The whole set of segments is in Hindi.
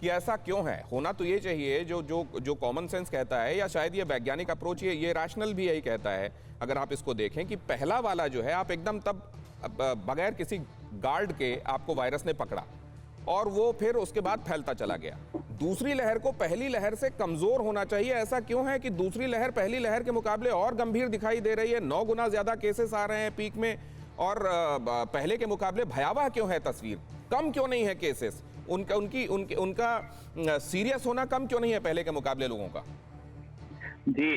कि ऐसा क्यों है। होना तो ये चाहिए, जो जो जो कॉमन सेंस कहता है, या शायद ये वैज्ञानिक अप्रोच, ये रैशनल भी यही कहता है, अगर आप इसको देखें कि पहला वाला जो है आप एकदम तब बगैर किसी गार्ड के आपको वायरस ने पकड़ा और वो फिर उसके बाद फैलता चला गया। दूसरी लहर को पहली लहर से कमजोर होना चाहिए। ऐसा क्यों है कि दूसरी लहर पहली लहर के मुकाबले और गंभीर दिखाई दे रही है, 9 गुना ज्यादा केसेस आ रहे हैं पीक में, और पहले के मुकाबले भयावह क्यों है तस्वीर, कम क्यों नहीं है केसेस, उनका सीरियस होना कम क्यों नहीं है पहले के मुकाबले लोगों का? जी,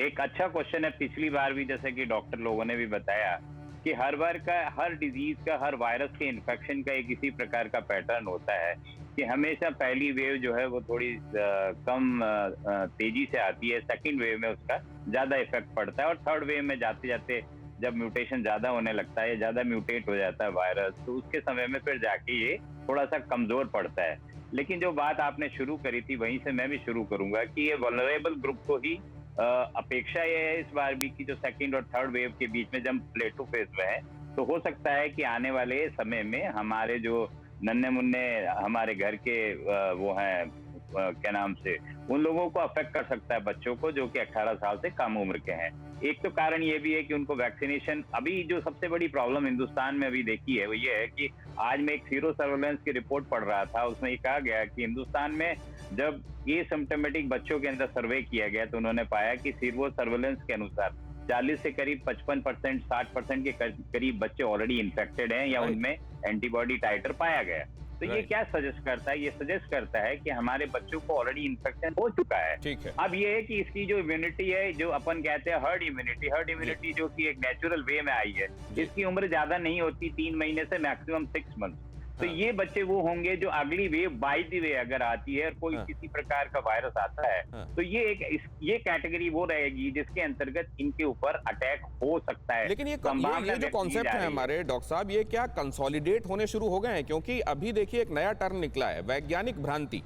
एक अच्छा क्वेश्चन है। पिछली बार भी जैसे कि डॉक्टर लोगों ने भी बताया कि हर बार का, हर डिजीज का, हर वायरस के इन्फेक्शन का एक इसी प्रकार का पैटर्न होता है कि हमेशा पहली वेव जो है वो थोड़ी कम तेजी से आती है, सेकंड वेव में उसका ज्यादा इफेक्ट पड़ता है, और थर्ड वेव में जाते जाते जब म्यूटेशन ज्यादा होने लगता है, ज्यादा म्यूटेट हो जाता है वायरस, तो उसके समय में फिर जाके ये थोड़ा सा कमजोर पड़ता है। लेकिन जो बात आपने शुरू करी थी वहीं से मैं भी शुरू करूंगा कि ये वल्नरेबल ग्रुप को ही अपेक्षा ये है इस बार भी कि जो सेकंड और थर्ड वेव के बीच में जब प्लेटो फेज में है, तो हो सकता है कि आने वाले समय में हमारे जो नन्हे मुन्ने हमारे घर के वो हैं, क्या नाम से, उन लोगों को अफेक्ट कर सकता है, बच्चों को जो कि 18 साल से कम उम्र के हैं। एक तो कारण ये भी है कि उनको वैक्सीनेशन, अभी जो सबसे बड़ी प्रॉब्लम हिंदुस्तान में अभी देखी है वो ये है कि आज मैं एक सीरो सर्वेलेंस की रिपोर्ट पढ़ रहा था, उसमें ये कहा गया कि हिंदुस्तान में जब ये सिम्टोमेटिक बच्चों के अंदर सर्वे किया गया तो उन्होंने पाया कि सीरो सर्वेलेंस के अनुसार 40 से करीब 55%, 60% के करीब बच्चे ऑलरेडी इन्फेक्टेड हैं या उनमें एंटीबॉडी टाइटर पाया गया। तो ये क्या सजेस्ट करता है? ये सजेस्ट करता है कि हमारे बच्चों को ऑलरेडी इन्फेक्शन हो चुका है। ठीक है। अब ये है कि इसकी जो इम्यूनिटी है, जो अपन कहते हैं हर्ड इम्यूनिटी जो कि एक नेचुरल वे में आई है, इसकी उम्र ज्यादा नहीं होती, 3 महीने से मैक्सिमम 6 मंथ। तो ये बच्चे वो होंगे जो अगली वेव बाय द वे अगर आती है, कोई किसी प्रकार का वायरस आता है, तो ये कैटेगरी वो रहेगी जिसके अंतर्गत इनके ऊपर अटैक हो सकता है। लेकिन ये जो कॉन्सेप्ट है हमारे डॉक्टर साहब, ये क्या कंसोलिडेट होने शुरू हो गए हैं? क्योंकि अभी देखिए एक नया टर्म निकला है, वैज्ञानिक भ्रांति।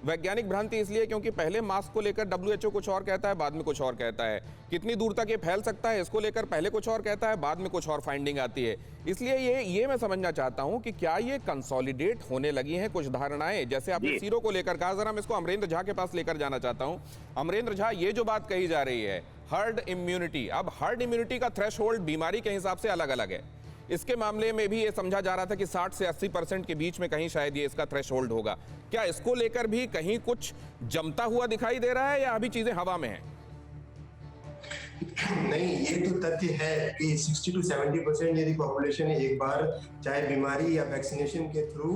वैज्ञानिक भ्रांति इसलिए क्योंकि पहले मास्क को लेकर WHO कुछ और कहता है, बाद में कुछ और कहता है, कितनी दूर तक ये फैल सकता है इसको लेकर पहले कुछ और कहता है, बाद में कुछ और फाइंडिंग आती है। इसलिए ये मैं समझना चाहता हूं कि क्या ये कंसोलिडेट होने लगी हैं कुछ धारणाएं, जैसे आपने सीरो को लेकर कहा। जरा मैं इसको अमरेंद्र झा के पास लेकर जाना चाहता हूं। अमरेंद्र झा, ये जो बात कही जा रही है हर्ड इम्यूनिटी, अब हर्ड इम्यूनिटी का थ्रेशोल्ड बीमारी के हिसाब से अलग अलग है। इसके मामले में भी ये समझा जा रहा था कि 60 से 80% के बीच में कहीं शायद ये इसका थ्रेशोल्ड होगा। क्या इसको लेकर भी कहीं कुछ जमता हुआ दिखाई दे रहा है या अभी चीजें हवा में हैं? नहीं, ये तो तथ्य है कि 60 to 70% यदि पॉपुलेशन एक बार चाहे बीमारी या वैक्सीनेशन के थ्रू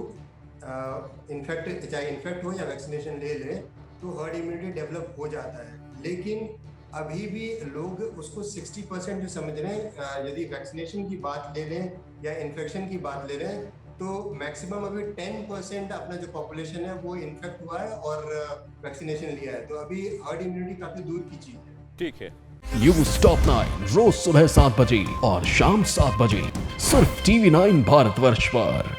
चाहे इन्फेक्ट हो या वैक्सीनेशन ले ले, तो हर्ड इम्यूनिटी डेवलप हो जाता है। लेकिन अभी भी लोग उसको 60% जो समझ रहे हैं। यदि वैक्सीनेशन की बात ले लें या इन्फेक्शन की बात ले लें, तो मैक्सिमम अभी 10% अपना जो पॉपुलेशन है वो इन्फेक्ट हुआ है और वैक्सीनेशन लिया है। तो अभी हर्ड इम्यूनिटी काफी दूर की चीज है। ठीक है। न्यूज़ टॉप 9 रोज सुबह 7 बजे और शाम 7 बजे सिर्फ TV9 भारतवर्ष पर।